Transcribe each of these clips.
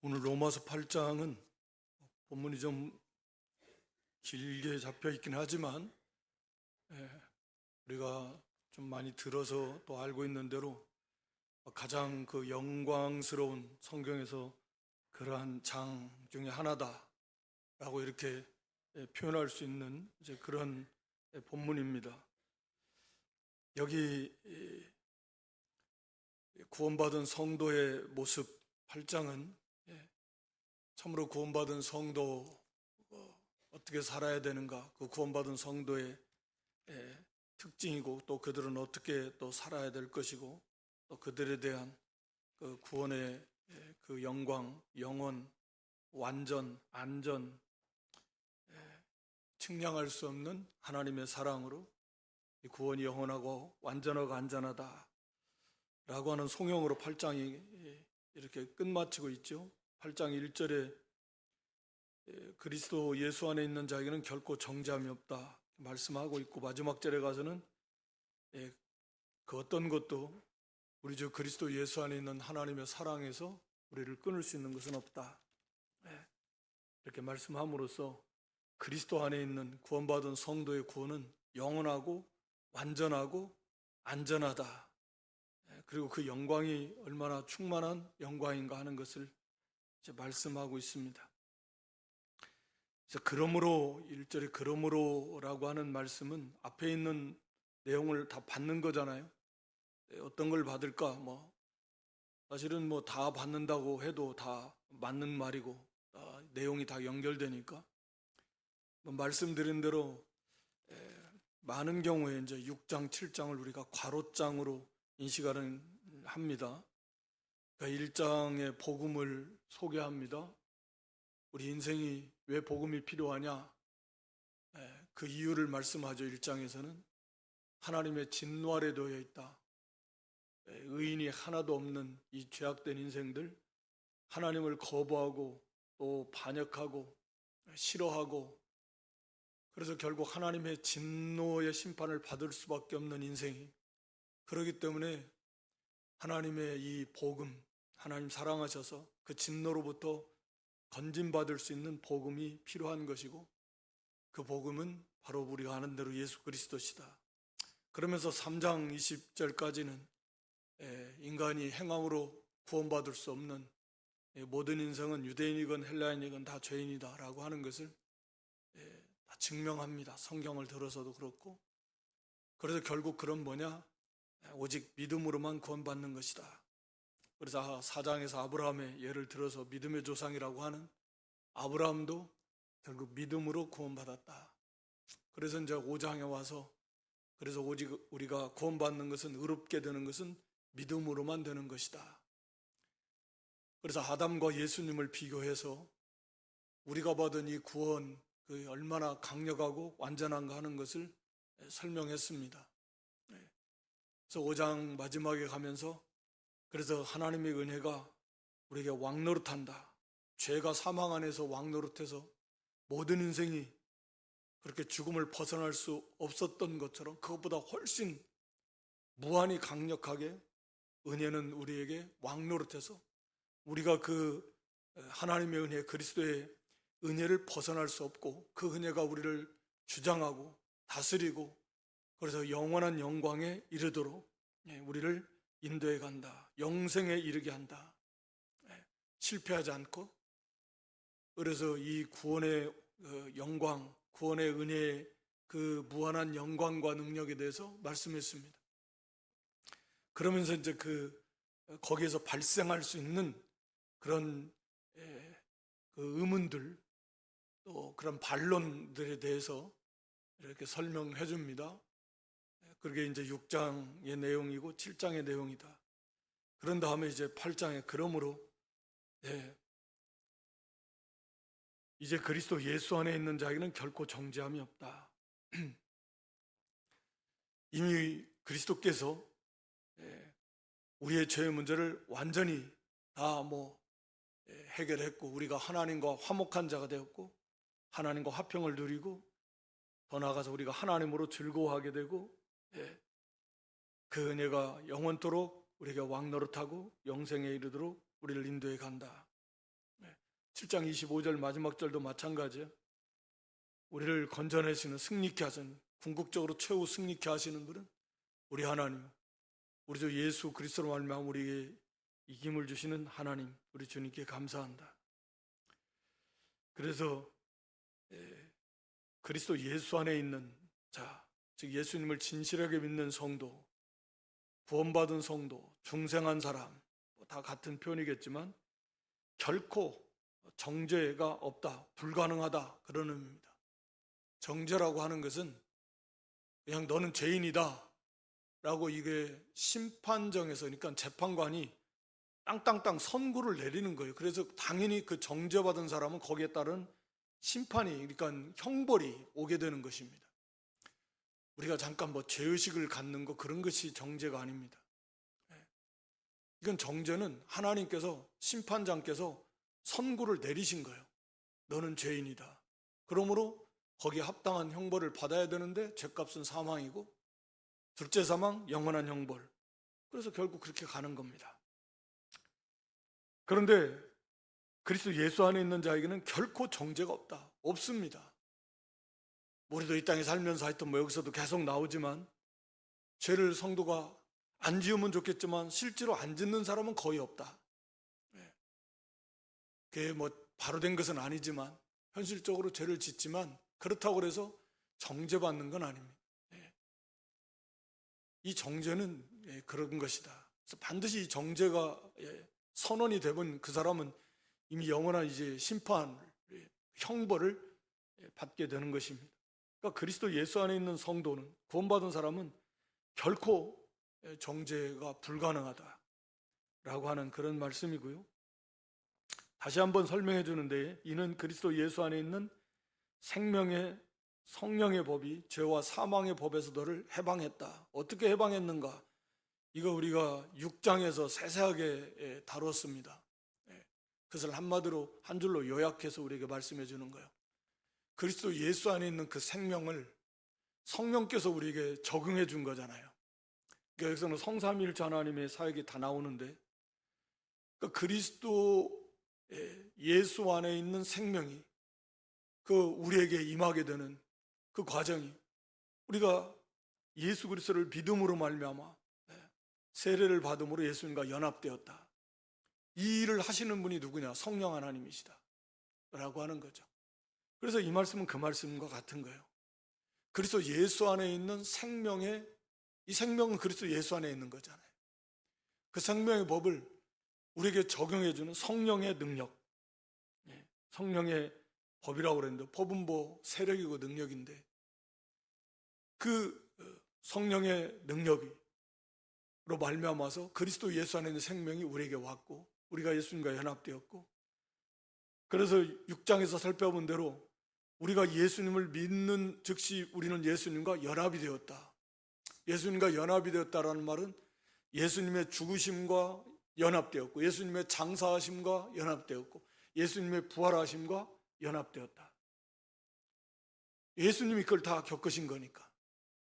오늘 로마서 8장은 본문이 좀 길게 잡혀 있긴 하지만 우리가 좀 많이 들어서 또 알고 있는 대로 가장 그 영광스러운 성경에서 그러한 장 중에 하나다라고 이렇게 표현할 수 있는 이제 그런 본문입니다. 여기 구원받은 성도의 모습 8장은 참으로 구원받은 성도 어떻게 살아야 되는가, 그 구원받은 성도의 특징이고 또 그들은 어떻게 또 살아야 될 것이고 또 그들에 대한 그 구원의 그 영광, 영원, 완전, 안전, 측량할 수 없는 하나님의 사랑으로 이 구원이 영원하고 완전하고 안전하다 라고 하는 송영으로 8장이 이렇게 끝마치고 있죠. 8장 1절에 그리스도 예수 안에 있는 자에게는 결코 정죄함이 없다 말씀하고 있고, 마지막 절에 가서는 그 어떤 것도 우리 주 그리스도 예수 안에 있는 하나님의 사랑에서 우리를 끊을 수 있는 것은 없다 이렇게 말씀함으로써 그리스도 안에 있는 구원받은 성도의 구원은 영원하고 완전하고 안전하다, 그리고 그 영광이 얼마나 충만한 영광인가 하는 것을 이제 말씀하고 있습니다. 그래서 그러므로 1절에 그러므로라고 하는 말씀은 앞에 있는 내용을 다 받는 거잖아요. 어떤 걸 받을까? 사실은 다 받는다고 해도 다 맞는 말이고 내용이 다 연결되니까 말씀드린 대로 많은 경우에 이제 6장, 7장을 우리가 괄호장으로 인식하는 합니다. 그러니까 1장의 복음을 소개합니다. 우리 인생이 왜 복음이 필요하냐? 그 이유를 말씀하죠. 1장에서는 하나님의 진노 아래 놓여 있다. 의인이 하나도 없는 이 죄악된 인생들, 하나님을 거부하고 또 반역하고 싫어하고, 그래서 결국 하나님의 진노의 심판을 받을 수밖에 없는 인생이, 그렇기 때문에 하나님의 이 복음, 하나님 사랑하셔서 그 진노로부터 건진받을 수 있는 복음이 필요한 것이고, 그 복음은 바로 우리가 아는 대로 예수 그리스도시다. 그러면서 3장 20절까지는 인간이 행함으로 구원받을 수 없는 모든 인생은 유대인이건 헬라인이건 다 죄인이다 라고 하는 것을 다 증명합니다. 성경을 들어서도 그렇고. 그래서 결국 그런 뭐냐? 오직 믿음으로만 구원받는 것이다. 그래서 4장에서 아브라함의 예를 들어서 믿음의 조상이라고 하는 아브라함도 결국 믿음으로 구원받았다. 그래서 이제 5장에 와서 그래서 오직 우리가 구원받는 것은, 의롭게 되는 것은 믿음으로만 되는 것이다. 그래서 아담과 예수님을 비교해서 우리가 받은 이 구원, 그 얼마나 강력하고 완전한가 하는 것을 설명했습니다. 그래서 5장 마지막에 가면서 그래서 하나님의 은혜가 우리에게 왕노릇한다. 죄가 사망 안에서 왕노릇해서 모든 인생이 그렇게 죽음을 벗어날 수 없었던 것처럼 그것보다 훨씬 무한히 강력하게 은혜는 우리에게 왕노릇해서 우리가 그 하나님의 은혜, 그리스도의 은혜를 벗어날 수 없고 그 은혜가 우리를 주장하고 다스리고 그래서 영원한 영광에 이르도록 우리를 인도해 간다. 영생에 이르게 한다. 실패하지 않고. 그래서 이 구원의 영광, 구원의 은혜의 그 무한한 영광과 능력에 대해서 말씀했습니다. 그러면서 이제 거기에서 발생할 수 있는 그런 그 의문들, 또 그런 반론들에 대해서 이렇게 설명해 줍니다. 그게 이제 6장의 내용이고 7장의 내용이다. 그런 다음에 이제 8장에 그러므로 이제 그리스도 예수 안에 있는 자에게는 결코 정죄함이 없다. 이미 그리스도께서 우리의 죄의 문제를 완전히 다 해결했고 우리가 하나님과 화목한 자가 되었고 하나님과 화평을 누리고 더 나아가서 우리가 하나님으로 즐거워하게 되고 그 은혜가 영원토록 우리가 왕노릇하고 영생에 이르도록 우리를 인도해 간다. 7장 25절 마지막 절도 마찬가지예요. 우리를 건져내시는, 승리케 하시는, 궁극적으로 최후 승리케 하시는 분은 우리 하나님, 우리 주 예수 그리스도로 말미암아 우리에게 이김을 주시는 하나님, 우리 주님께 감사한다. 그래서 그리스도 예수 안에 있는 자, 즉 예수님을 진실하게 믿는 성도, 구원받은 성도, 중생한 사람, 다 같은 표현이겠지만 결코 정죄가 없다, 불가능하다, 그런 의미입니다. 정죄라고 하는 것은 그냥 너는 죄인이다 라고 이게 심판정에서, 그러니까 재판관이 땅땅땅 선고를 내리는 거예요. 그래서 당연히 그 정죄받은 사람은 거기에 따른 심판이, 그러니까 형벌이 오게 되는 것입니다. 우리가 잠깐 뭐 죄의식을 갖는 거, 그런 것이 정죄가 아닙니다. 이건 정죄는 하나님께서, 심판장께서 선고를 내리신 거예요. 너는 죄인이다. 그러므로 거기에 합당한 형벌을 받아야 되는데 죄값은 사망이고, 둘째 사망, 영원한 형벌. 그래서 결국 그렇게 가는 겁니다. 그런데 그리스도 예수 안에 있는 자에게는 결코 정죄가 없다. 없습니다. 우리도 이 땅에 살면서 하여튼 뭐 여기서도 계속 나오지만, 죄를 성도가 안 지으면 좋겠지만 실제로 안 짓는 사람은 거의 없다. 그게 뭐 바로 된 것은 아니지만 현실적으로 죄를 짓지만 그렇다고 해서 정죄받는 건 아닙니다. 이 정죄는 그런 것이다. 그래서 반드시 이 정죄가 선언이 되면 그 사람은 이미 영원한 이제 심판, 형벌을 받게 되는 것입니다. 그러니까 그리스도 예수 안에 있는 성도는, 구원받은 사람은 결코 정죄가 불가능하다라고 하는 그런 말씀이고요. 다시 한번 설명해 주는데, 이는 그리스도 예수 안에 있는 생명의 성령의 법이 죄와 사망의 법에서 너를 해방했다. 어떻게 해방했는가? 이거 우리가 6장에서 세세하게 다뤘습니다. 그것을 한마디로 한 줄로 요약해서 우리에게 말씀해 주는 거예요. 그리스도 예수 안에 있는 그 생명을 성령께서 우리에게 적응해 준 거잖아요. 그러니까 여기서는 성삼위일체 하나님의 사역이 다 나오는데, 그러니까 그리스도 예수 안에 있는 생명이 그 우리에게 임하게 되는 그 과정이, 우리가 예수 그리스도를 믿음으로 말미암아 세례를 받음으로 예수님과 연합되었다. 이 일을 하시는 분이 누구냐? 성령 하나님이시다 라고 하는 거죠. 그래서 이 말씀은 그 말씀과 같은 거예요. 그리스도 예수 안에 있는 생명의, 이 생명은 그리스도 예수 안에 있는 거잖아요. 그 생명의 법을 우리에게 적용해 주는 성령의 능력, 성령의 법이라고 그랬는데, 법은 뭐 세력이고 능력인데, 그 성령의 능력으로 말미암아서 그리스도 예수 안에 있는 생명이 우리에게 왔고, 우리가 예수님과 연합되었고, 그래서 6장에서 살펴본 대로 우리가 예수님을 믿는 즉시 우리는 예수님과 연합이 되었다. 예수님과 연합이 되었다라는 말은 예수님의 죽으심과 연합되었고, 예수님의 장사하심과 연합되었고, 예수님의 부활하심과 연합되었다. 예수님이 그걸 다 겪으신 거니까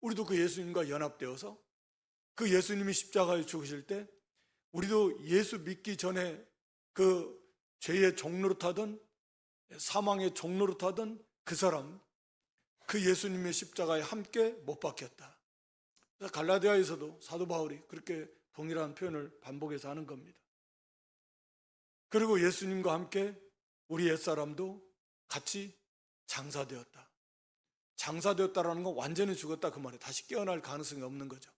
우리도 그 예수님과 연합되어서, 그 예수님이 십자가에 죽으실 때 우리도 예수 믿기 전에 그 죄의 종노릇하던, 사망의 종노릇하던 그 사람, 그 예수님의 십자가에 함께 못 박혔다. 갈라디아에서도 사도 바울이 그렇게 동일한 표현을 반복해서 하는 겁니다. 그리고 예수님과 함께 우리 옛사람도 같이 장사되었다. 장사되었다라는 건 완전히 죽었다 그 말이에요. 다시 깨어날 가능성이 없는 거죠.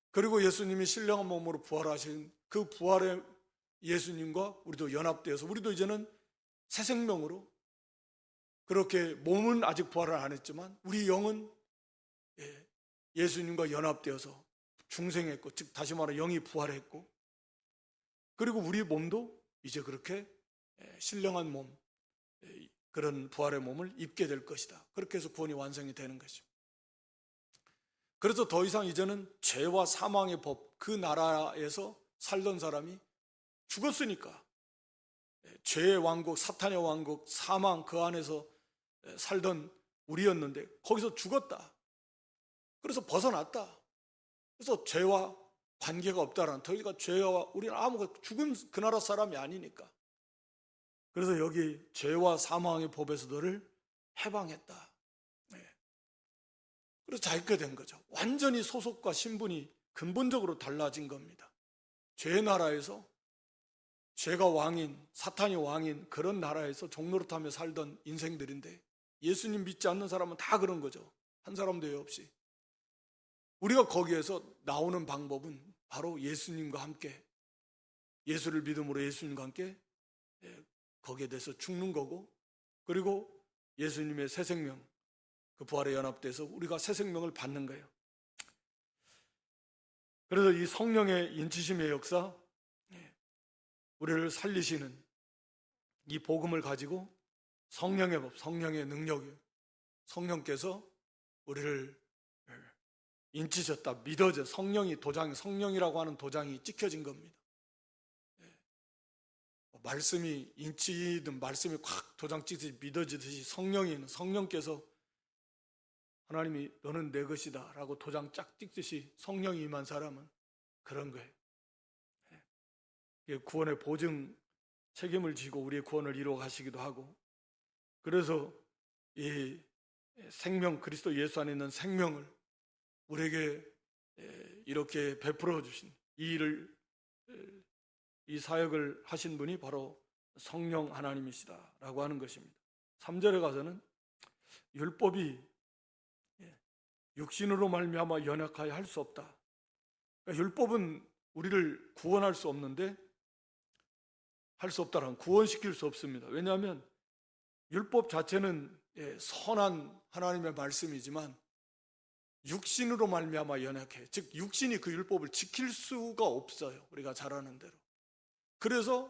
그리고 예수님이 신령한 몸으로 부활하신 그 부활의 예수님과 우리도 연합되어서 우리도 이제는 새 생명으로, 그렇게 몸은 아직 부활을 안 했지만 우리 영은 예수님과 연합되어서 중생했고, 즉 다시 말하면 영이 부활했고, 그리고 우리 몸도 이제 그렇게 신령한 몸, 그런 부활의 몸을 입게 될 것이다. 그렇게 해서 구원이 완성이 되는 것입니다. 그래서 더 이상 이제는 죄와 사망의 법, 그 나라에서 살던 사람이 죽었으니까, 죄의 왕국, 사탄의 왕국, 사망 그 안에서 살던 우리였는데 거기서 죽었다. 그래서 벗어났다. 그래서 죄와 관계가 없다라는, 더 이상 죄와 우리는 아무것도, 죽은 그 나라 사람이 아니니까. 그래서 여기 죄와 사망의 법에서 너를 해방했다. 네. 그래서 자 있게 된 거죠. 완전히 소속과 신분이 근본적으로 달라진 겁니다. 죄의 나라에서 죄가 왕인, 사탄이 왕인 그런 나라에서 종노릇하며 살던 인생들인데 예수님 믿지 않는 사람은 다 그런 거죠. 한 사람도 예 없이. 우리가 거기에서 나오는 방법은 바로 예수님과 함께, 예수를 믿음으로 예수님과 함께 거기에 대해서 죽는 거고, 그리고 예수님의 새 생명, 그 부활에 연합돼서 우리가 새 생명을 받는 거예요. 그래서 이 성령의 인치심의 역사, 우리를 살리시는 이 복음을 가지고 성령의 법, 성령의 능력이, 성령께서 우리를 인치셨다, 믿어져, 성령이라고 하는 도장이 찍혀진 겁니다. 말씀이 인치든 말씀이 콱 도장 찍듯이 믿어지듯이 성령께서 하나님이 너는 내 것이다 라고 도장 쫙 찍듯이 성령이 임한 사람은 그런 거예요. 구원의 보증 책임을 지고 우리의 구원을 이루어 가시기도 하고, 그래서 이 생명, 그리스도 예수 안에 있는 생명을 우리에게 이렇게 베풀어 주신 이 사역을 하신 분이 바로 성령 하나님이시다라고 하는 것입니다. 3절에 가서는 율법이 육신으로 말미암아 연약하여 할 수 없다. 그러니까 율법은 우리를 구원할 수 없는데, 할 수 없다라는, 구원시킬 수 없습니다. 왜냐하면 율법 자체는 선한 하나님의 말씀이지만 육신으로 말미암아 연약해. 즉 육신이 그 율법을 지킬 수가 없어요. 우리가 잘 아는 대로. 그래서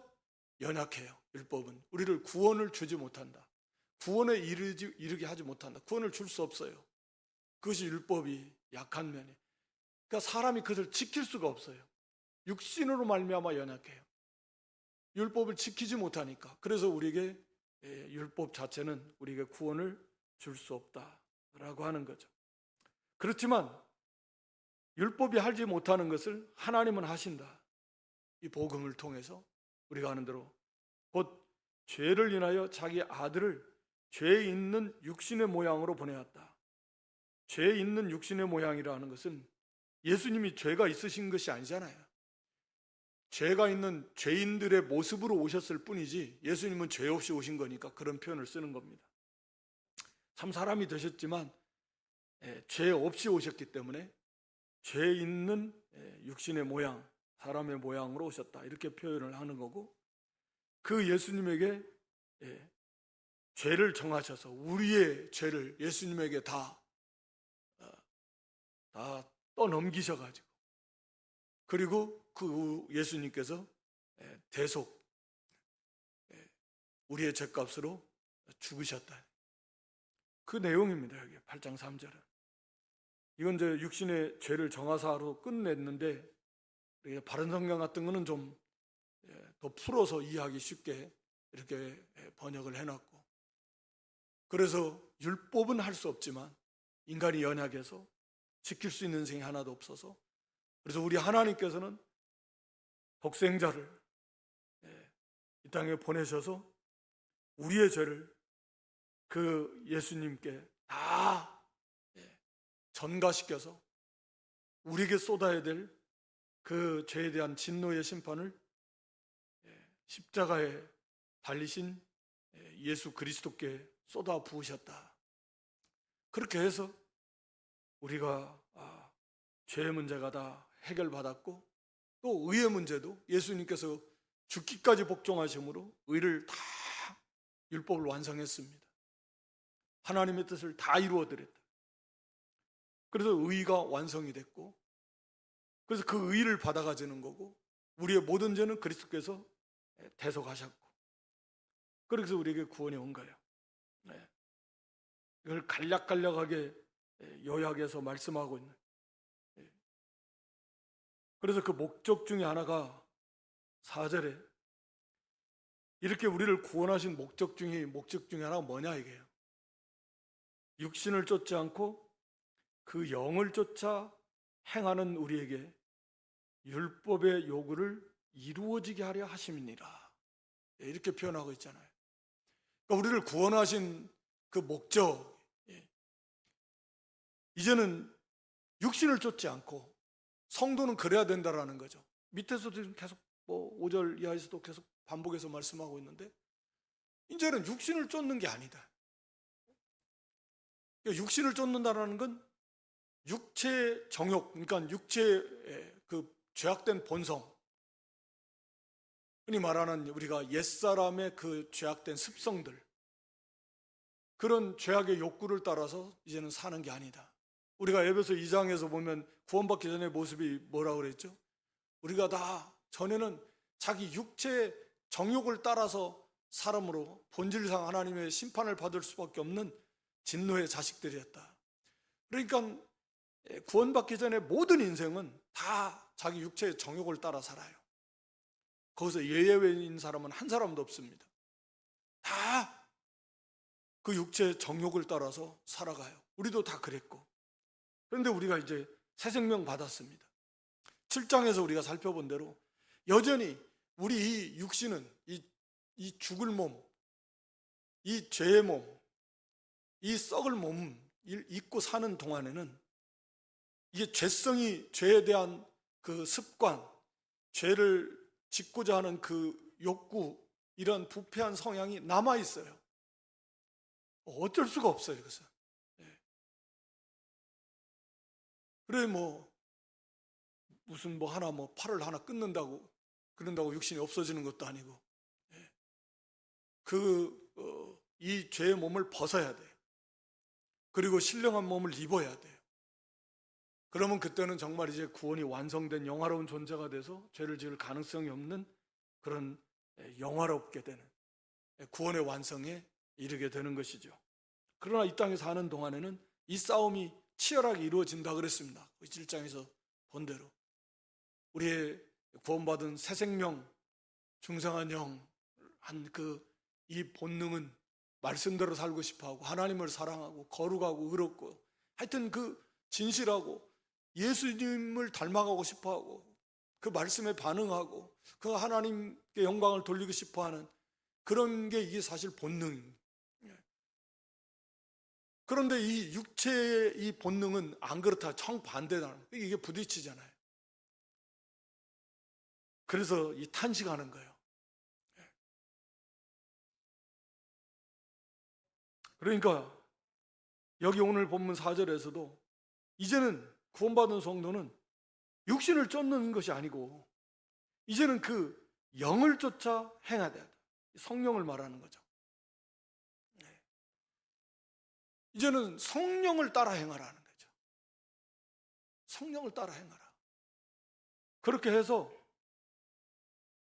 연약해요. 율법은 우리를 구원을 주지 못한다. 구원에 이르게 하지 못한다. 구원을 줄 수 없어요. 그것이 율법이 약한 면이에요. 그러니까 사람이 그것을 지킬 수가 없어요. 육신으로 말미암아 연약해요. 율법을 지키지 못하니까. 그래서 우리에게 율법 자체는 우리에게 구원을 줄 수 없다라고 하는 거죠. 그렇지만 율법이 하지 못하는 것을 하나님은 하신다. 이 복음을 통해서 우리가 아는 대로 곧 죄를 인하여 자기 아들을 죄 있는 육신의 모양으로 보내었다. 죄 있는 육신의 모양이라는 것은 예수님이 죄가 있으신 것이 아니잖아요. 죄가 있는 죄인들의 모습으로 오셨을 뿐이지 예수님은 죄 없이 오신 거니까 그런 표현을 쓰는 겁니다. 참 사람이 되셨지만 죄 없이 오셨기 때문에 죄 있는 육신의 모양, 사람의 모양으로 오셨다, 이렇게 표현을 하는 거고, 그 예수님에게 죄를 정하셔서 우리의 죄를 예수님에게 다 떠넘기셔가지고, 그리고 그 예수님께서 대속 우리의 죄값으로 죽으셨다. 그 내용입니다. 여기 8장 3절은. 이건 이제 육신의 죄를 정하사로 끝냈는데, 바른 성경 같은 거는 좀 더 풀어서 이해하기 쉽게 이렇게 번역을 해놨고, 그래서 율법은 할 수 없지만 인간이 연약해서 지킬 수 있는 인생이 하나도 없어서, 그래서 우리 하나님께서는 독생자를 이 땅에 보내셔서 우리의 죄를 그 예수님께 다 전가시켜서 우리에게 쏟아야 될 그 죄에 대한 진노의 심판을 십자가에 달리신 예수 그리스도께 쏟아 부으셨다. 그렇게 해서 우리가 죄의 문제가 다 해결받았고, 또 의의 문제도 예수님께서 죽기까지 복종하심으로 의를 다, 율법을 완성했습니다. 하나님의 뜻을 다 이루어드렸다. 그래서 의가 완성이 됐고, 그래서 그 의를 받아가지는 거고, 우리의 모든 죄는 그리스도께서 대속하셨고, 그래서 우리에게 구원이 온 거예요. 이걸 간략간략하게 요약해서 말씀하고 있는. 그래서 그 목적 중에 하나가 4절에 이렇게 우리를 구원하신 목적 중에 하나가 뭐냐 이게요. 육신을 쫓지 않고 그 영을 쫓아 행하는 우리에게 율법의 요구를 이루어지게 하려 하심이니라. 이렇게 표현하고 있잖아요. 그러니까 우리를 구원하신 그 목적, 이제는 육신을 쫓지 않고 성도는 그래야 된다라는 거죠. 밑에서도 지금 계속 5절 이하에서도 계속 반복해서 말씀하고 있는데, 이제는 육신을 쫓는 게 아니다. 육신을 쫓는다라는 건 육체 정욕, 그러니까 육체의 그 죄악된 본성, 흔히 말하는 우리가 옛사람의 그 죄악된 습성들, 그런 죄악의 욕구를 따라서 이제는 사는 게 아니다. 우리가 에베소 2장에서 보면 구원받기 전의 모습이 뭐라고 그랬죠? 우리가 다 전에는 자기 육체의 정욕을 따라서 사람으로 본질상 하나님의 심판을 받을 수밖에 없는 진노의 자식들이었다. 그러니까 구원받기 전에 모든 인생은 다 자기 육체의 정욕을 따라 살아요. 거기서 예외인 사람은 한 사람도 없습니다. 다 그 육체의 정욕을 따라서 살아가요. 우리도 다 그랬고. 그런데 우리가 이제 새 생명 받았습니다. 7장에서 우리가 살펴본 대로 여전히 우리 이 육신은 이 죽을 몸, 이 죄의 몸, 이 썩을 몸 입고 사는 동안에는 이게 죄에 대한 그 습관, 죄를 짓고자 하는 그 욕구, 이런 부패한 성향이 남아 있어요. 어쩔 수가 없어요, 그것은. 그래 무슨 팔을 하나 끊는다고 그런다고 육신이 없어지는 것도 아니고, 이 죄의 몸을 벗어야 돼요. 그리고 신령한 몸을 입어야 돼요. 그러면 그때는 정말 이제 구원이 완성된 영화로운 존재가 돼서 죄를 지을 가능성이 없는 그런 영화롭게 되는 구원의 완성에 이르게 되는 것이죠. 그러나 이 땅에 사는 동안에는 이 싸움이 치열하게 이루어진다 그랬습니다. 7장에서 본 대로 우리의 구원받은 새 생명, 중생한 영, 이 본능은 말씀대로 살고 싶어하고 하나님을 사랑하고 거룩하고 의롭고 하여튼 그 진실하고 예수님을 닮아가고 싶어하고 그 말씀에 반응하고 그 하나님께 영광을 돌리고 싶어하는 그런 게 이게 사실 본능입니다. 그런데 이 육체의 이 본능은 안 그렇다. 정반대다. 이게 부딪히잖아요. 그래서 이 탄식하는 거예요. 그러니까 여기 오늘 본문 4절에서도 이제는 구원받은 성도는 육신을 쫓는 것이 아니고 이제는 그 영을 쫓아 행해야 된다. 성령을 말하는 거죠. 이제는 성령을 따라 행하라는 거죠. 성령을 따라 행하라. 그렇게 해서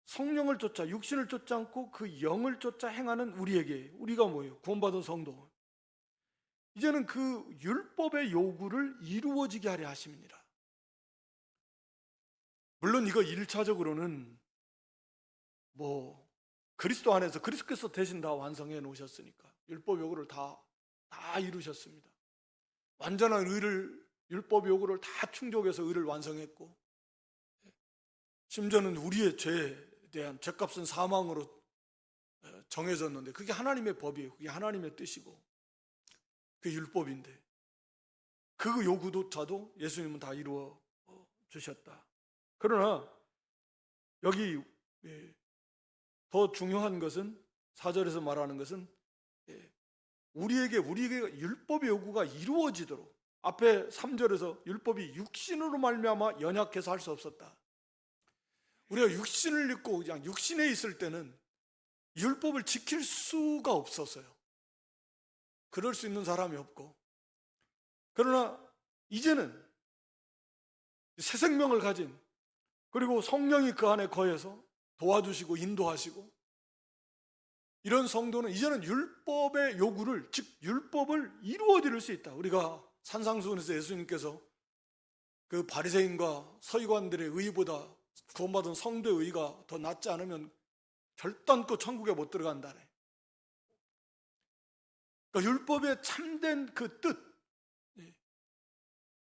성령을 쫓아, 육신을 쫓지 않고 그 영을 쫓아 행하는 우리가 뭐예요? 구원받은 성도. 이제는 그 율법의 요구를 이루어지게 하려 하심이니라. 물론 이거 1차적으로는 그리스도 안에서 그리스도께서 대신 다 완성해 놓으셨으니까 율법 요구를 다 이루셨습니다. 완전한 율법 요구를 다 충족해서 의를 완성했고, 심지어는 우리의 죄에 대한 죄값은 사망으로 정해졌는데 그게 하나님의 법이에요. 그게 하나님의 뜻이고 그게 율법인데 그 요구조차도 예수님은 다 이루어 주셨다. 그러나 여기 더 중요한 것은 4절에서 말하는 것은 우리에게 율법의 요구가 이루어지도록, 앞에 3절에서 율법이 육신으로 말미암아 연약해서 할 수 없었다. 우리가 육신을 입고 그냥 육신에 있을 때는 율법을 지킬 수가 없었어요. 그럴 수 있는 사람이 없고, 그러나 이제는 새 생명을 가진, 그리고 성령이 그 안에 거해서 도와주시고 인도하시고, 이런 성도는 이제는 율법의 요구를, 즉 율법을 이루어 드릴 수 있다. 우리가 산상수훈에서 예수님께서 그 바리새인과 서기관들의 의보다 구원받은 성도의 의가 더 낫지 않으면 결단코 천국에 못 들어간다네. 그러니까 율법의 참된 그 뜻,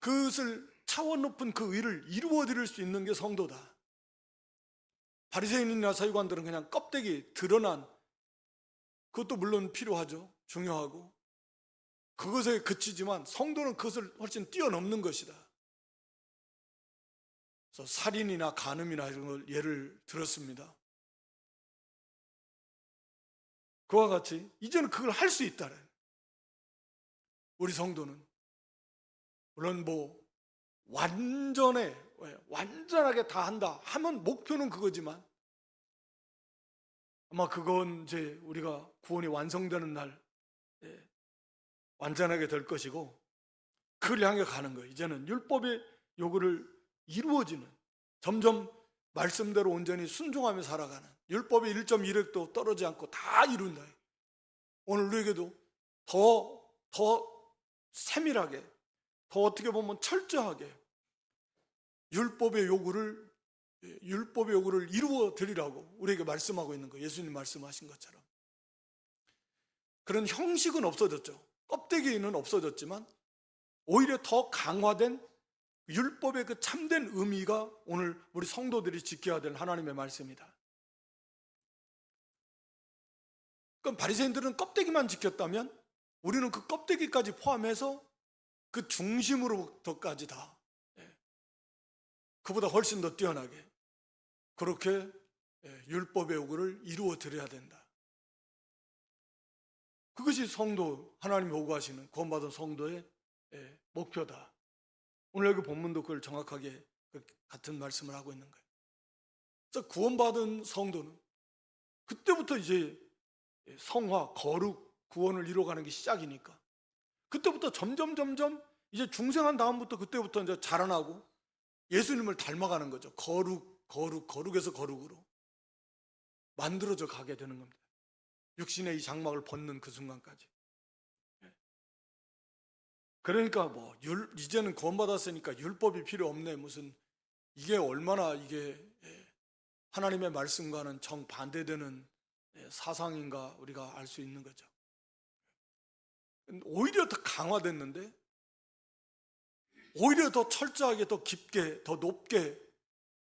그것을 차원 높은 그 의를 이루어 드릴 수 있는 게 성도다. 바리새인이나 서기관들은 그냥 껍데기 드러난 그것도 물론 필요하죠. 중요하고. 그것에 그치지만 성도는 그것을 훨씬 뛰어넘는 것이다. 그래서 살인이나 간음이나 이런 걸 예를 들었습니다. 그와 같이 이제는 그걸 할 수 있다는, 우리 성도는 물론 뭐 완전하게 다 한다 하면 목표는 그거지만, 아마 그건 이제 우리가 구원이 완성되는 날 완전하게 될 것이고, 그걸 향해 가는 거예요. 이제는 율법의 요구를 이루어지는, 점점 말씀대로 온전히 순종하며 살아가는, 율법의 1.1획도 떨어지지 않고 다 이룬다. 오늘 우리에게도 더 세밀하게, 더 어떻게 보면 철저하게 율법의 요구를 이루어 드리라고 우리에게 말씀하고 있는 거예요. 예수님 말씀하신 것처럼. 그런 형식은 없어졌죠. 껍데기는 없어졌지만 오히려 더 강화된 율법의 그 참된 의미가 오늘 우리 성도들이 지켜야 될 하나님의 말씀이다. 그럼 바리새인들은 껍데기만 지켰다면 우리는 그 껍데기까지 포함해서 그 중심으로부터까지 다, 그보다 훨씬 더 뛰어나게 그렇게 율법의 요구를 이루어 드려야 된다. 그것이 성도, 하나님이 요구하시는 구원받은 성도의 목표다. 오늘 여기 본문도 그걸 정확하게 같은 말씀을 하고 있는 거예요. 그래서 구원받은 성도는 그때부터 이제 성화, 거룩, 구원을 이루어가는 게 시작이니까 그때부터 점점 이제 중생한 다음부터 그때부터 이제 자라나고 예수님을 닮아가는 거죠. 거룩에서 거룩으로 만들어져 가게 되는 겁니다. 육신의 이 장막을 벗는 그 순간까지. 그러니까 뭐 이제는 구원받았으니까 율법이 필요 없네, 무슨, 이게 얼마나 이게 하나님의 말씀과는 정반대되는 사상인가 우리가 알 수 있는 거죠. 오히려 더 강화됐는데, 오히려 더 철저하게, 더 깊게, 더 높게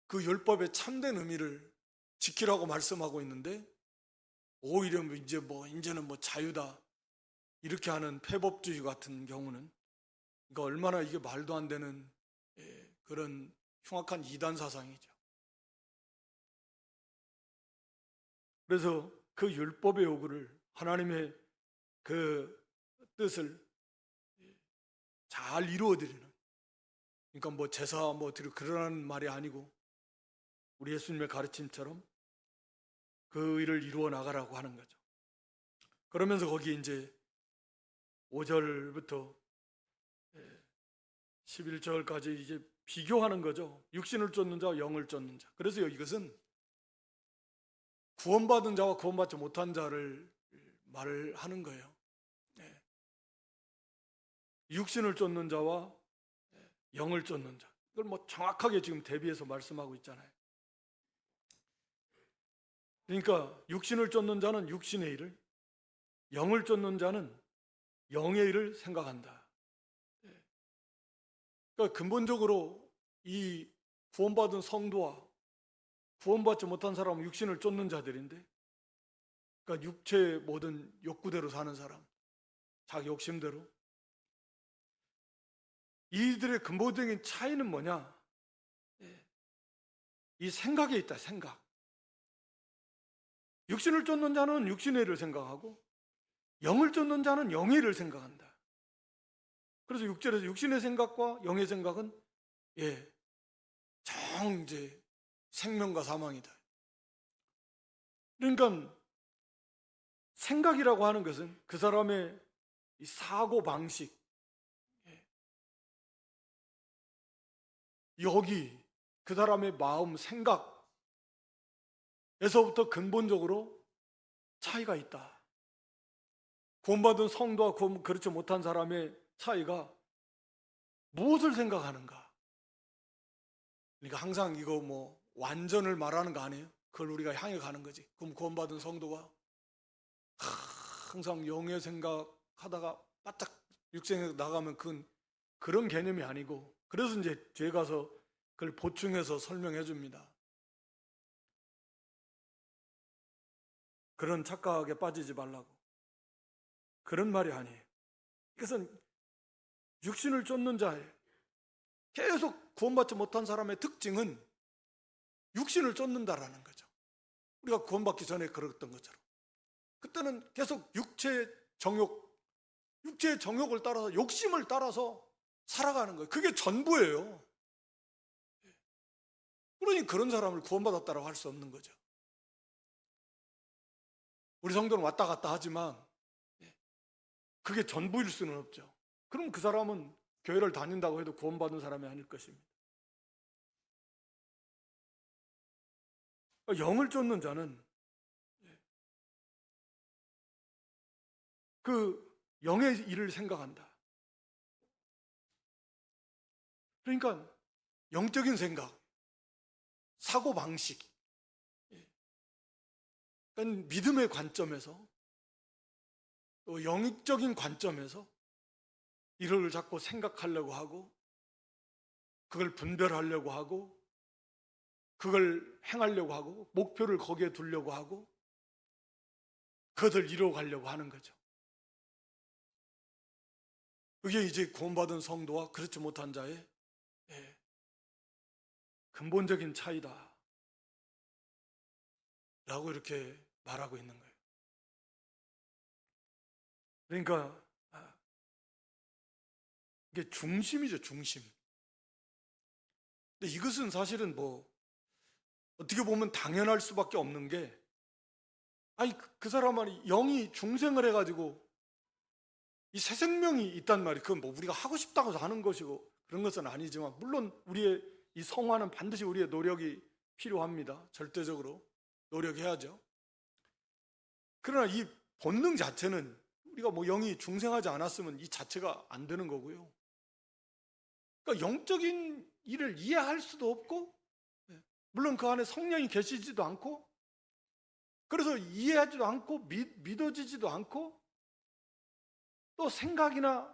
그 율법의 참된 의미를 지키라고 말씀하고 있는데, 오히려 이제는 자유다 이렇게 하는 폐법주의 같은 경우는, 그러니까 얼마나 이게 말도 안 되는 그런 흉악한 이단 사상이죠. 그래서 그 율법의 요구를, 하나님의 그 뜻을 잘 이루어드리는, 그러니까 제사 드리고 그러라는 말이 아니고 우리 예수님의 가르침처럼 그 일을 이루어 나가라고 하는 거죠. 그러면서 거기 이제 5절부터 11절까지 이제 비교하는 거죠. 육신을 쫓는 자와 영을 쫓는 자. 그래서 이것은 구원받은 자와 구원받지 못한 자를 말을 하는 거예요. 육신을 쫓는 자와 영을 쫓는 자. 이걸 정확하게 지금 대비해서 말씀하고 있잖아요. 그러니까 육신을 쫓는 자는 육신의 일을, 영을 쫓는 자는 영의 일을 생각한다. 그러니까 근본적으로 이 구원받은 성도와 구원받지 못한 사람은 육신을 쫓는 자들인데, 그러니까 육체의 모든 욕구대로 사는 사람, 자기 욕심대로, 이들의 근본적인 차이는 뭐냐? 이 생각에 있다. 생각. 육신을 쫓는 자는 육신의 일을 생각하고 영을 쫓는 자는 영의 일을 생각한다. 그래서 6절에서 육신의 생각과 영의 생각은 이제 생명과 사망이다. 그러니까 생각이라고 하는 것은 그 사람의 이 사고 방식, 여기 그 사람의 마음, 생각에서부터 근본적으로 차이가 있다. 구원받은 성도와 그렇지 못한 사람의 차이가 무엇을 생각하는가. 그러니까 항상 이거 완전을 말하는 거 아니에요? 그걸 우리가 향해 가는 거지. 그럼 구원받은 성도가 항상 영의 생각하다가 바짝 육생에서 나가면 그런 개념이 아니고, 그래서 이제 뒤에 가서 그걸 보충해서 설명해 줍니다. 그런 착각에 빠지지 말라고. 그런 말이 아니에요. 이것은 육신을 쫓는 자예요. 계속 구원받지 못한 사람의 특징은 육신을 쫓는다라는 거죠. 우리가 구원받기 전에 그랬던 것처럼. 그때는 계속 육체의 정욕을 따라서, 욕심을 따라서 살아가는 거예요. 그게 전부예요. 그러니 그런 사람을 구원받았다고 할 수 없는 거죠. 우리 성도는 왔다 갔다 하지만 그게 전부일 수는 없죠. 그럼 그 사람은 교회를 다닌다고 해도 구원받은 사람이 아닐 것입니다. 영을 쫓는 자는 그 영의 일을 생각한다. 그러니까 영적인 생각, 사고방식, 그러니까 믿음의 관점에서 또 영적인 관점에서 이를 자꾸 생각하려고 하고 그걸 분별하려고 하고 그걸 행하려고 하고 목표를 거기에 두려고 하고 그것을 이루어가려고 하는 거죠. 그게 이제 구원받은 성도와 그렇지 못한 자의 근본적인 차이다 라고 이렇게 말하고 있는 거예요. 그러니까 이게 중심이죠, 중심. 근데 이것은 사실은 어떻게 보면 당연할 수밖에 없는 게, 그 사람은 영이 중생을 해가지고 이 새 생명이 있단 말이에요. 그건 우리가 하고 싶다고 하는 것이고 그런 것은 아니지만, 물론 우리의 이 성화는 반드시 우리의 노력이 필요합니다. 절대적으로 노력해야죠. 그러나 이 본능 자체는 우리가 영이 중생하지 않았으면 이 자체가 안 되는 거고요. 그러니까 영적인 일을 이해할 수도 없고, 물론 그 안에 성령이 계시지도 않고, 그래서 이해하지도 않고 믿어지지도 않고, 또 생각이나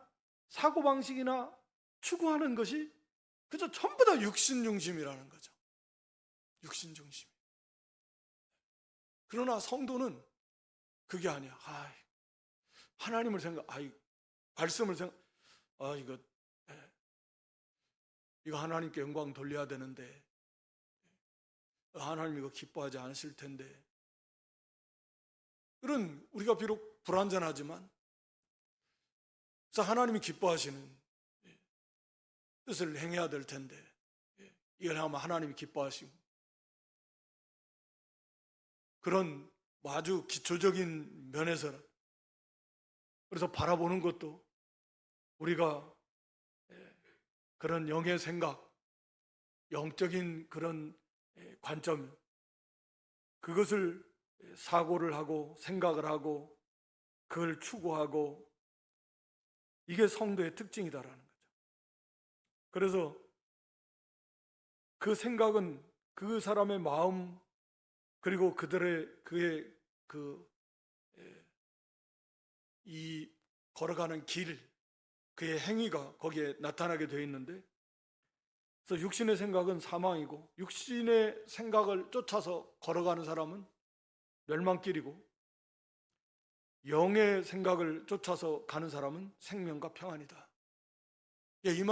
사고방식이나 추구하는 것이 그저 전부 다 육신 중심이라는 거죠. 육신 중심. 그러나 성도는 그게 아니야. 하나님을 말씀을 이거 하나님께 영광 돌려야 되는데, 하나님 이거 기뻐하지 않으실 텐데. 그런 우리가 비록 불완전하지만 그래서 하나님이 기뻐하시는 뜻을 행해야 될 텐데, 이걸 하면 하나님이 기뻐하시고, 그런 아주 기초적인 면에서는, 그래서 바라보는 것도 우리가 그런 영의 생각, 영적인 그런 관점, 그것을 사고를 하고 생각을 하고 그걸 추구하고, 이게 성도의 특징이다라는 거죠. 그래서 그 생각은 그 사람의 마음, 그리고 그의 이 걸어가는 길, 그의 행위가 거기에 나타나게 되어 있는데, 그래서 육신의 생각은 사망이고, 육신의 생각을 쫓아서 걸어가는 사람은 멸망길이고, 영의 생각을 쫓아서 가는 사람은 생명과 평안이다. 이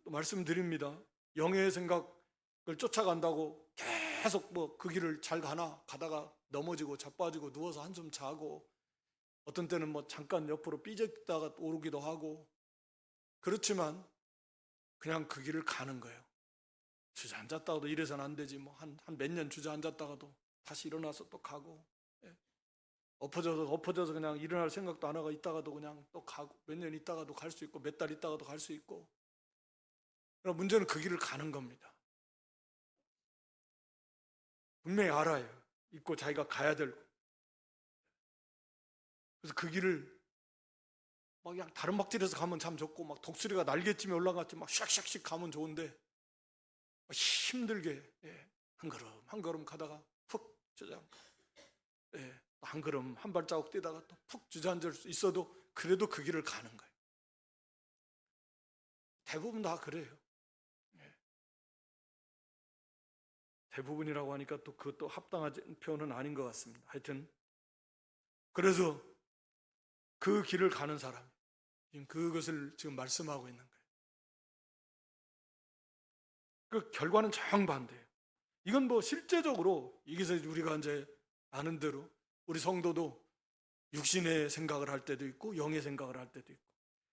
말씀드립니다. 영의 생각을 쫓아간다고 계속 그 길을 잘 가다가 넘어지고 자빠지고 누워서 한숨 자고, 어떤 때는 잠깐 옆으로 삐졌다가 오르기도 하고, 그렇지만 그냥 그 길을 가는 거예요. 주저앉았다가도 이래서는 안 되지, 한 몇 년 주저앉았다가도 다시 일어나서 또 가고, 엎어져서 그냥 일어날 생각도 안 하고 있다가도 그냥 또 가고, 몇 년 있다가도 갈 수 있고, 몇 달 있다가도 갈 수 있고. 그러나 문제는 그 길을 가는 겁니다. 분명히 알아요. 있고 자기가 가야 될. 그래서 그 길을 그냥 다른 박질에서 가면 참 좋고, 독수리가 날개쯤에 올라갔지 샥샥샥 가면 좋은데, 힘들게 한 걸음 한 걸음 가다가 푹 주저앉고, 한 걸음 한 발자국 뛰다가 또 푹 주저앉을 수 있어도 그래도 그 길을 가는 거예요. 대부분 다 그래요. 대부분이라고 하니까 또 그것도 합당한 표현은 아닌 것 같습니다. 하여튼 그래서 그 길을 가는 사람, 지금 그것을 지금 말씀하고 있는 거예요. 그 결과는 정반대예요. 이건 뭐 실제적으로 여기서 우리가 이제 아는 대로 우리 성도도 육신의 생각을 할 때도 있고 영의 생각을 할 때도 있고,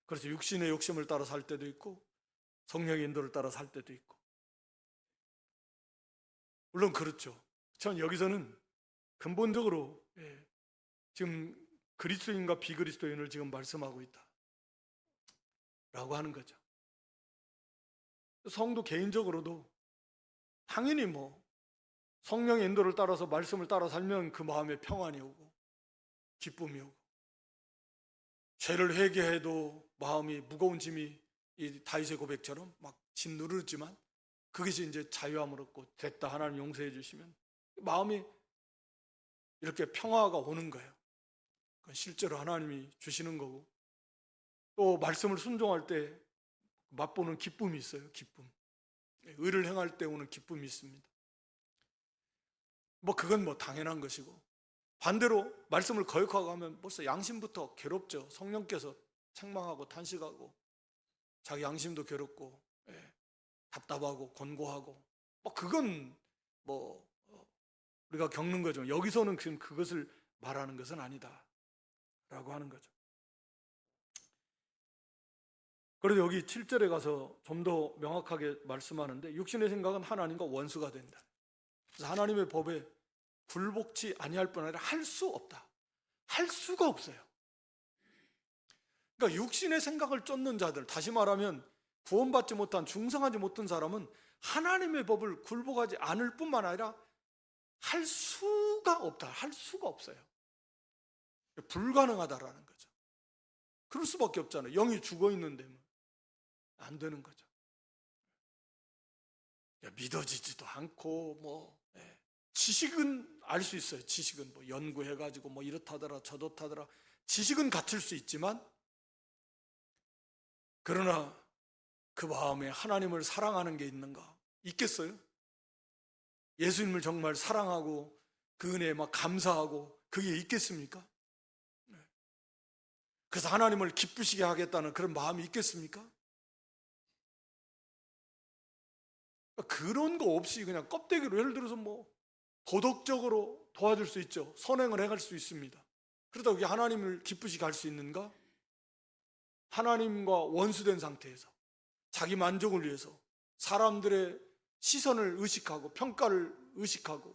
그래서 육신의 욕심을 따라 살 때도 있고 성령의 인도를 따라 살 때도 있고, 물론 그렇죠. 전 여기서는 근본적으로 지금 그리스도인과 비그리스도인을 지금 말씀하고 있다 라고 하는 거죠. 성도 개인적으로도 당연히 뭐 성령의 인도를 따라서 말씀을 따라 살면 그 마음에 평안이 오고 기쁨이 오고, 죄를 회개해도 마음이 무거운 짐이 이 다윗의 고백처럼 막 짐 누르지만 그것이 이제 자유함을 얻고 됐다 하나님 용서해 주시면 마음이 이렇게 평화가 오는 거예요. 그건 실제로 하나님이 주시는 거고, 또 말씀을 순종할 때 맛보는 기쁨이 있어요. 기쁨. 의를 행할 때 오는 기쁨이 있습니다. 뭐 그건 뭐 당연한 것이고, 반대로 말씀을 거역하고 하면 벌써 양심부터 괴롭죠. 성령께서 책망하고 탄식하고 자기 양심도 괴롭고 답답하고 곤고하고, 뭐 그건 뭐 우리가 겪는 거죠. 여기서는 지금 그것을 말하는 것은 아니다 라고 하는 거죠. 그래서 여기 7절에 가서 좀 더 명확하게 말씀하는데, 육신의 생각은 하나님과 원수가 된다. 그래서 하나님의 법에 굴복치 아니할 뿐 아니라 할 수 없다. 할 수가 없어요. 그러니까 육신의 생각을 쫓는 자들, 다시 말하면 구원받지 못한 중생하지 못한 사람은 하나님의 법을 굴복하지 않을 뿐만 아니라 할 수가 없다. 할 수가 없어요. 불가능하다라는 거죠. 그럴 수밖에 없잖아요. 영이 죽어 있는데 안 되는 거죠. 믿어지지도 않고 뭐 지식은 알 수 있어요. 지식은 뭐 연구해가지고 뭐 이렇다더라 저렇다더라 지식은 갖출 수 있지만, 그러나 그 마음에 하나님을 사랑하는 게 있는가? 있겠어요? 예수님을 정말 사랑하고 그 은혜에 막 감사하고 그게 있겠습니까? 그래서 하나님을 기쁘시게 하겠다는 그런 마음이 있겠습니까? 그런 거 없이 그냥 껍데기로, 예를 들어서 뭐 도덕적으로 도와줄 수 있죠. 선행을 해갈 수 있습니다. 그러다 그게 하나님을 기쁘시게 할 수 있는가? 하나님과 원수된 상태에서 자기 만족을 위해서 사람들의 시선을 의식하고 평가를 의식하고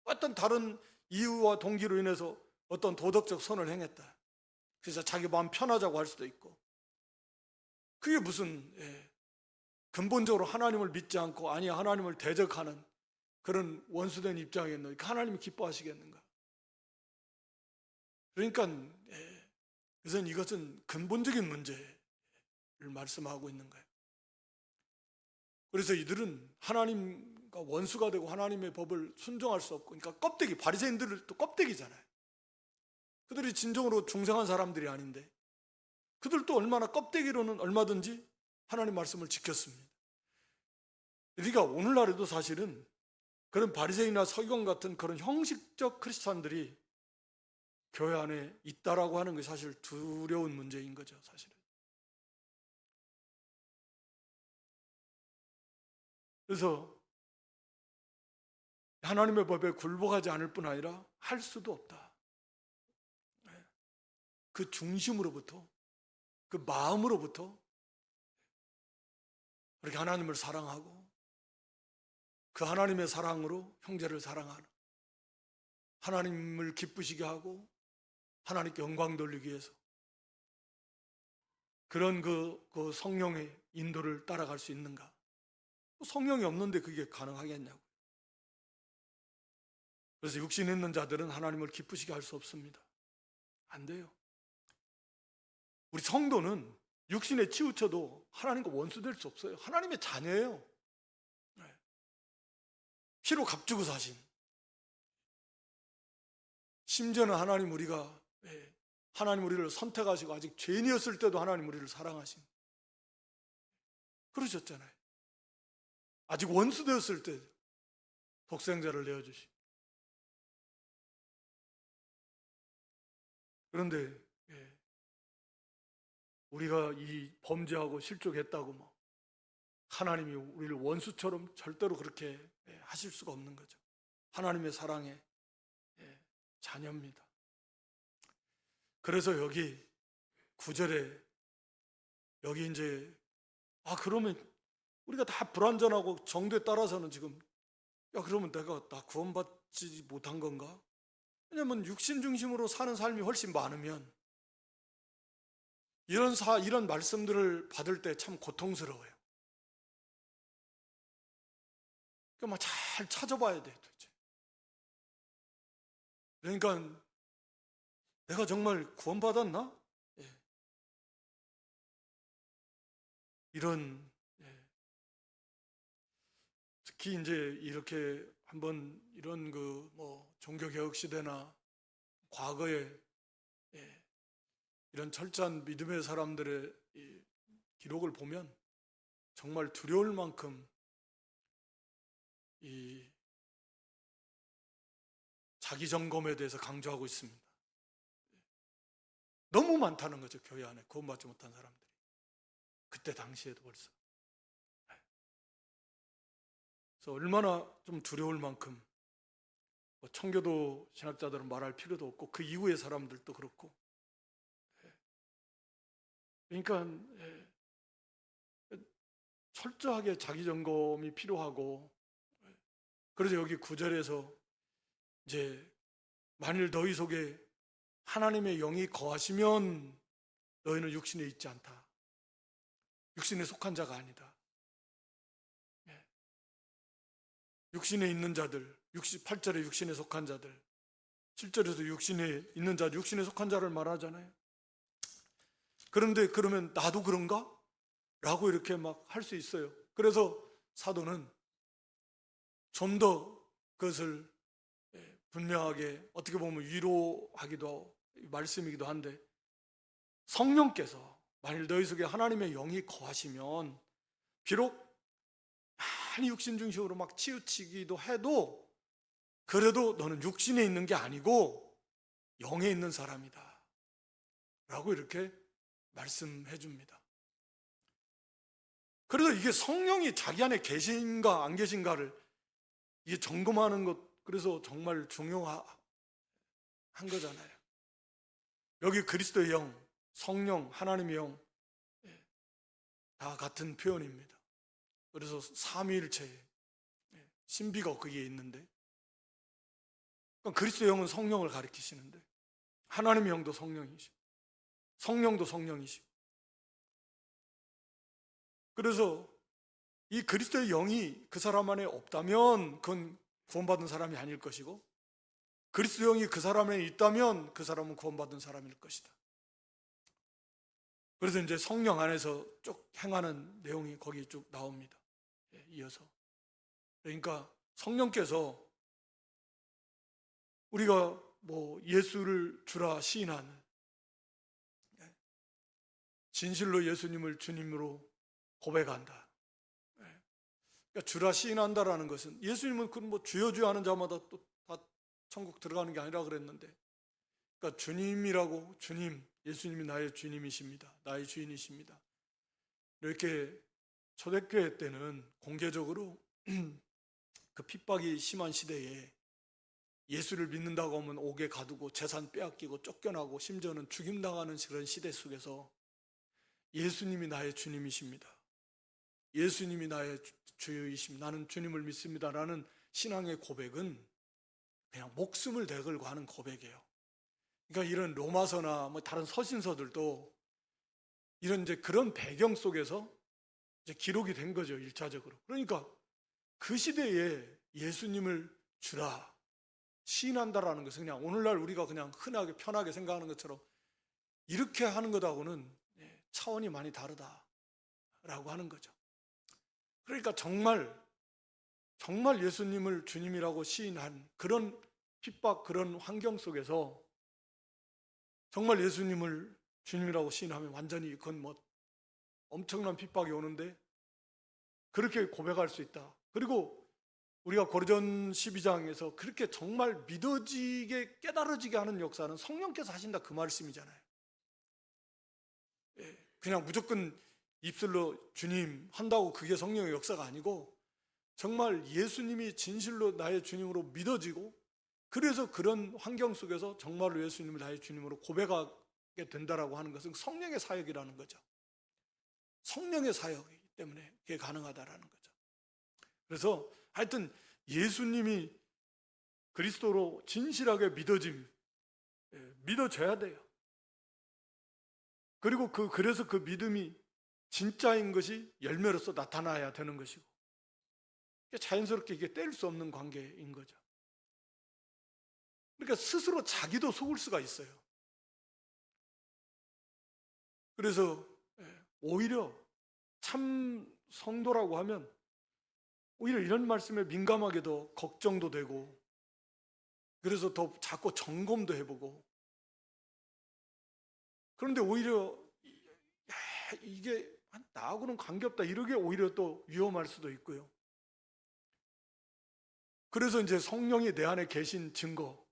어떤 다른 이유와 동기로 인해서 어떤 도덕적 선을 행했다. 그래서 자기 마음 편하자고 할 수도 있고, 그게 무슨 근본적으로 하나님을 믿지 않고 아니 하나님을 대적하는 그런 원수된 입장이었는데 하나님이 기뻐하시겠는가? 그러니까 그래서 이것은 근본적인 문제를 말씀하고 있는 거예요. 그래서 이들은 하나님과 원수가 되고 하나님의 법을 순종할 수 없고, 그러니까 껍데기, 바리새인들도 껍데기잖아요. 그들이 진정으로 중생한 사람들이 아닌데 그들도 얼마나 껍데기로는 얼마든지 하나님 말씀을 지켰습니다. 그러니까 오늘날에도 사실은 그런 바리새인이나 서기관 같은 그런 형식적 크리스찬들이 교회 안에 있다라고 하는 게 사실 두려운 문제인 거죠, 사실은. 그래서 하나님의 법에 굴복하지 않을 뿐 아니라 할 수도 없다. 그 중심으로부터, 그 마음으로부터 그렇게 하나님을 사랑하고 그 하나님의 사랑으로 형제를 사랑하는, 하나님을 기쁘시게 하고 하나님께 영광 돌리기 위해서 그런 그 성령의 인도를 따라갈 수 있는가? 성령이 없는데 그게 가능하겠냐고. 그래서 육신 있는 자들은 하나님을 기쁘시게 할 수 없습니다. 안 돼요. 우리 성도는 육신에 치우쳐도 하나님과 원수될 수 없어요. 하나님의 자녀예요. 피로 값주고 사신, 심지어는 하나님 우리를 선택하시고 아직 죄인이었을 때도 하나님 우리를 사랑하신, 그러셨잖아요. 아직 원수되었을 때 독생자를 내어주신, 그런데 우리가 이 범죄하고 실족했다고 뭐 하나님이 우리를 원수처럼 절대로 그렇게 하실 수가 없는 거죠. 하나님의 사랑의 자녀입니다. 그래서 여기 9절에 여기 이제 그러면 우리가 다 불완전하고 정도에 따라서는 지금 그러면 내가 나 구원받지 못한 건가? 왜냐면 육신 중심으로 사는 삶이 훨씬 많으면 이런 말씀들을 받을 때 참 고통스러워요. 그러니까 잘 찾아봐야 돼 도대체. 그러니까 내가 정말 구원받았나? 이런 특히 이제 이렇게 한번 이런 종교개혁 시대나 과거에 이런 철저한 믿음의 사람들의 기록을 보면 정말 두려울 만큼 이 자기 점검에 대해서 강조하고 있습니다. 너무 많다는 거죠. 교회 안에 구원받지 못한 사람들이. 그때 당시에도 벌써. 그래서 얼마나 좀 두려울 만큼 청교도 신학자들은 말할 필요도 없고 그 이후의 사람들도 그렇고. 그러니까 철저하게 자기 점검이 필요하고, 그래서 여기 9절에서 이제 만일 너희 속에 하나님의 영이 거하시면 너희는 육신에 있지 않다. 육신에 속한 자가 아니다. 육신에 있는 자들, 8절에 육신에 속한 자들, 7절에도 육신에 있는 자, 육신에 속한 자를 말하잖아요. 그런데 그러면 나도 그런가? 라고 이렇게 막 할 수 있어요. 그래서 사도는 좀 더 그것을 분명하게 어떻게 보면 위로하기도 하고 말씀이기도 한데, 성령께서 만일 너희 속에 하나님의 영이 거하시면 비록 많이 육신 중심으로 막 치우치기도 해도 그래도 너는 육신에 있는 게 아니고 영에 있는 사람이다 라고 이렇게 말씀해 줍니다. 그래서 이게 성령이 자기 안에 계신가 안 계신가를 이게 점검하는 것, 그래서 정말 중요한 거잖아요. 여기 그리스도의 영, 성령, 하나님의 영 다 같은 표현입니다. 그래서 삼위일체의 신비가 거기에 있는데, 그러니까 그리스도의 영은 성령을 가리키시는데 하나님의 영도 성령이시고 성령도 성령이시고, 그래서 이 그리스도의 영이 그 사람 안에 없다면 그건 구원받은 사람이 아닐 것이고, 그리스도 영이 그 사람 안에 있다면 그 사람은 구원받은 사람일 것이다. 그래서 이제 성령 안에서 쭉 행하는 내용이 거기 쭉 나옵니다. 이어서. 그러니까 성령께서 우리가 예수를 주라 시인하는, 진실로 예수님을 주님으로 고백한다. 그러니까 주라 시인한다라는 것은, 예수님은 주여 주여 하는 자마다 또 다 천국 들어가는 게 아니라 그랬는데, 그러니까 주님이라고, 주님, 예수님이 나의 주님이십니다. 나의 주인이십니다. 이렇게 초대교회 때는 공개적으로 그 핍박이 심한 시대에 예수를 믿는다고 하면 옥에 가두고 재산 빼앗기고 쫓겨나고 심지어는 죽임당하는 그런 시대 속에서 예수님이 나의 주님이십니다. 예수님이 나의 주이십니다. 나는 주님을 믿습니다. 라는 신앙의 고백은 그냥 목숨을 내걸고 하는 고백이에요. 그러니까 이런 로마서나 다른 서신서들도 이런 이제 그런 배경 속에서 이제 기록이 된 거죠, 1차적으로. 그러니까 그 시대에 예수님을 주라, 시인한다라는 것은 그냥 오늘날 우리가 그냥 흔하게 편하게 생각하는 것처럼 이렇게 하는 것하고는 차원이 많이 다르다라고 하는 거죠. 그러니까 정말 예수님을 주님이라고 시인한 그런 핍박, 그런 환경 속에서 정말 예수님을 주님이라고 시인하면 완전히 그건 엄청난 핍박이 오는데 그렇게 고백할 수 있다. 그리고 우리가 고린도전 12장에서 그렇게 정말 믿어지게 깨달아지게 하는 역사는 성령께서 하신다 그 말씀이잖아요. 그냥 무조건 입술로 주님 한다고 그게 성령의 역사가 아니고 정말 예수님이 진실로 나의 주님으로 믿어지고 그래서 그런 환경 속에서 정말로 예수님을 나의 주님으로 고백하게 된다라고 하는 것은 성령의 사역이라는 거죠. 성령의 사역이기 때문에 그게 가능하다라는 거죠. 그래서 하여튼 예수님이 그리스도로 진실하게 믿어져야 돼요. 그리고 그래서 그 믿음이 진짜인 것이 열매로서 나타나야 되는 것이고 자연스럽게 이게 뗄 수 없는 관계인 거죠. 그러니까 스스로 자기도 속을 수가 있어요. 그래서 오히려 참 성도라고 하면 오히려 이런 말씀에 민감하게 더 걱정도 되고 그래서 더 자꾸 점검도 해보고 그런데 오히려 이게 나하고는 관계없다 이러게 오히려 또 위험할 수도 있고요. 그래서 이제 성령이 내 안에 계신 증거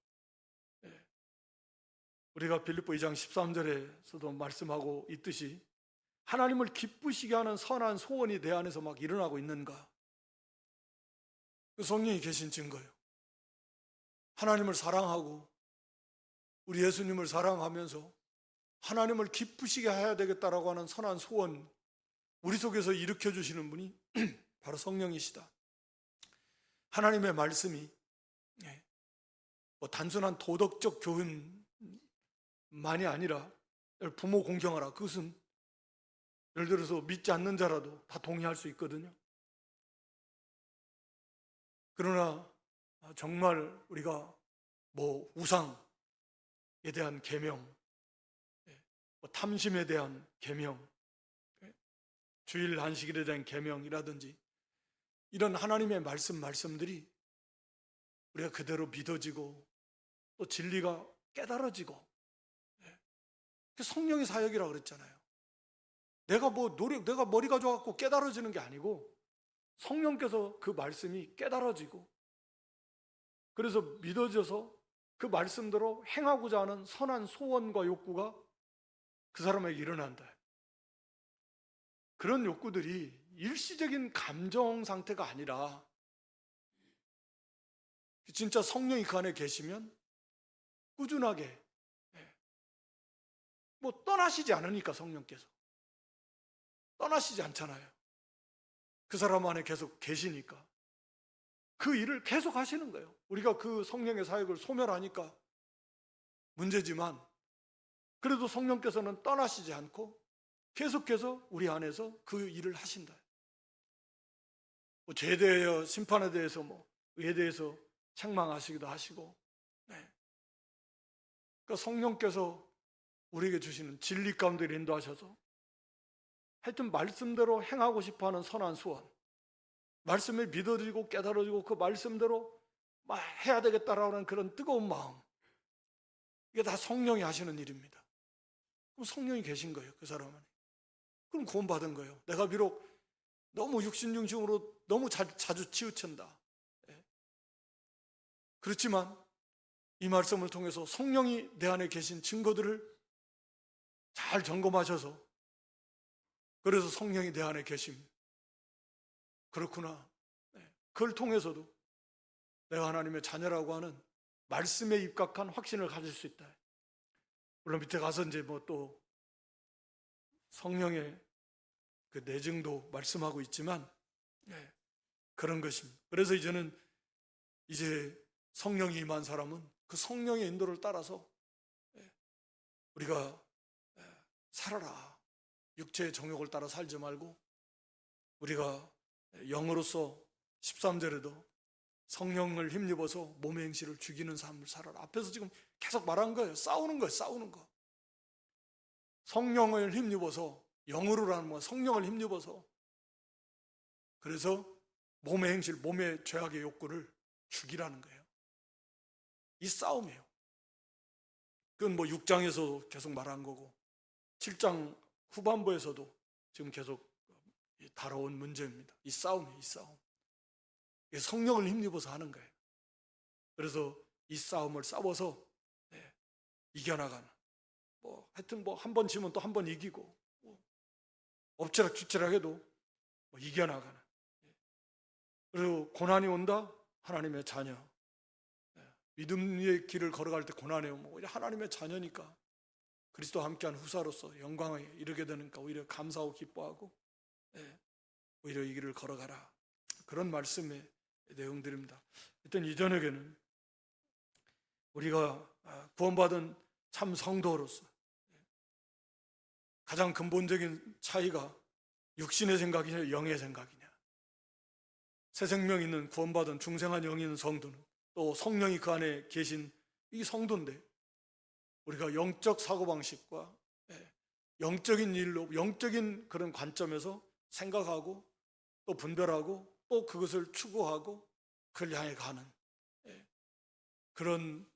우리가 빌립보 2장 13절에서도 말씀하고 있듯이 하나님을 기쁘시게 하는 선한 소원이 내 안에서 막 일어나고 있는가? 그 성령이 계신 증거예요. 하나님을 사랑하고 우리 예수님을 사랑하면서 하나님을 기쁘시게 해야 되겠다라고 하는 선한 소원 우리 속에서 일으켜 주시는 분이 바로 성령이시다. 하나님의 말씀이 뭐 단순한 도덕적 교훈만이 아니라 부모 공경하라. 그것은 예를 들어서 믿지 않는 자라도 다 동의할 수 있거든요. 그러나 정말 우리가 뭐 우상에 대한 계명, 뭐 탐심에 대한 계명, 주일 안식일에 대한 계명이라든지 이런 하나님의 말씀들이 우리가 그대로 믿어지고 또 진리가 깨달아지고 성령의 사역이라고 그랬잖아요. 내가 머리 가져갖고 깨달아지는 게 아니고 성령께서 그 말씀이 깨달아지고 그래서 믿어져서 그 말씀대로 행하고자 하는 선한 소원과 욕구가 그 사람에게 일어난다. 그런 욕구들이 일시적인 감정 상태가 아니라 진짜 성령이 그 안에 계시면 꾸준하게 뭐 떠나시지 않으니까 성령께서 떠나시지 않잖아요. 그 사람 안에 계속 계시니까 그 일을 계속 하시는 거예요. 우리가 그 성령의 사역을 소멸하니까 문제지만 그래도 성령께서는 떠나시지 않고 계속해서 우리 안에서 그 일을 하신다. 뭐 죄에 대하여 심판에 대해서 뭐 의에 대해서 책망하시기도 하시고 그러니까 성령께서 우리에게 주시는 진리 가운데 인도하셔서 하여튼 말씀대로 행하고 싶어하는 선한 소원 말씀에 믿어지고 깨달아지고 그 말씀대로 막 해야 되겠다라는 그런 뜨거운 마음 이게 다 성령이 하시는 일입니다. 그럼 성령이 계신 거예요. 그 사람 안에. 그럼 구원받은 거예요. 내가 비록 너무 육신 중심으로 너무 자주 치우친다. 그렇지만 이 말씀을 통해서 성령이 내 안에 계신 증거들을 잘 점검하셔서 그래서 성령이 내 안에 계심. 그렇구나. 그걸 통해서도 내가 하나님의 자녀라고 하는 말씀에 입각한 확신을 가질 수 있다. 물론 밑에 가서 이제 뭐 또 성령의 그 내증도 말씀하고 있지만 그런 것입니다. 그래서 이제는 성령이 임한 사람은 그 성령의 인도를 따라서 우리가 살아라. 육체의 정욕을 따라 살지 말고 우리가 영으로서 13절에도 성령을 힘입어서 몸의 행실을 죽이는 삶을 살아라. 앞에서 지금 계속 말한 거예요. 싸우는 거예요. 싸우는 거. 성령을 힘입어서 영으로라는 건 성령을 힘입어서 그래서 몸의 행실, 몸의 죄악의 욕구를 죽이라는 거예요. 이 싸움이에요. 그건 뭐 6장에서 계속 말한 거고 7장 후반부에서도 지금 계속 다뤄온 문제입니다. 이 싸움이에요. 이 싸움. 성령을 힘입어서 하는 거예요. 그래서 이 싸움을 싸워서 이겨나가는, 하여튼 한 번 지면 또 한 번 이기고, 엎치락 뒤치락 해도 이겨나가는. 그리고 고난이 온다, 하나님의 자녀. 믿음의 길을 걸어갈 때 고난이 오면 오히려 하나님의 자녀니까 그리스도와 함께한 후사로서 영광에 이르게 되니까 오히려 감사하고 기뻐하고, 오히려 이 길을 걸어가라. 그런 말씀의 내용들입니다. 일단 이 저녁에는 우리가 구원받은 참 성도로서 가장 근본적인 차이가 육신의 생각이냐 영의 생각이냐. 새 생명 있는 구원받은 중생한 영이 있는 성도는, 또 성령이 그 안에 계신 이 성도인데, 우리가 영적 사고방식과 영적인 일로, 영적인 그런 관점에서 생각하고 또 분별하고 또 그것을 추구하고 그걸 향해 가는 그런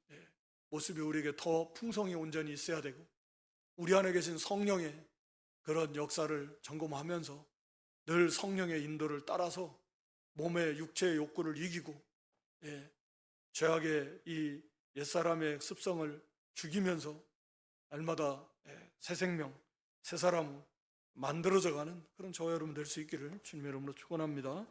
모습이 우리에게 더 풍성히 온전히 있어야 되고, 우리 안에 계신 성령의 그런 역사를 점검하면서 늘 성령의 인도를 따라서 몸의 육체의 욕구를 이기고 죄악의 이 옛사람의 습성을 죽이면서 날마다 새 생명, 새 사람 만들어져가는 그런 저와 여러분 될 수 있기를 주님의 이름으로 축원합니다.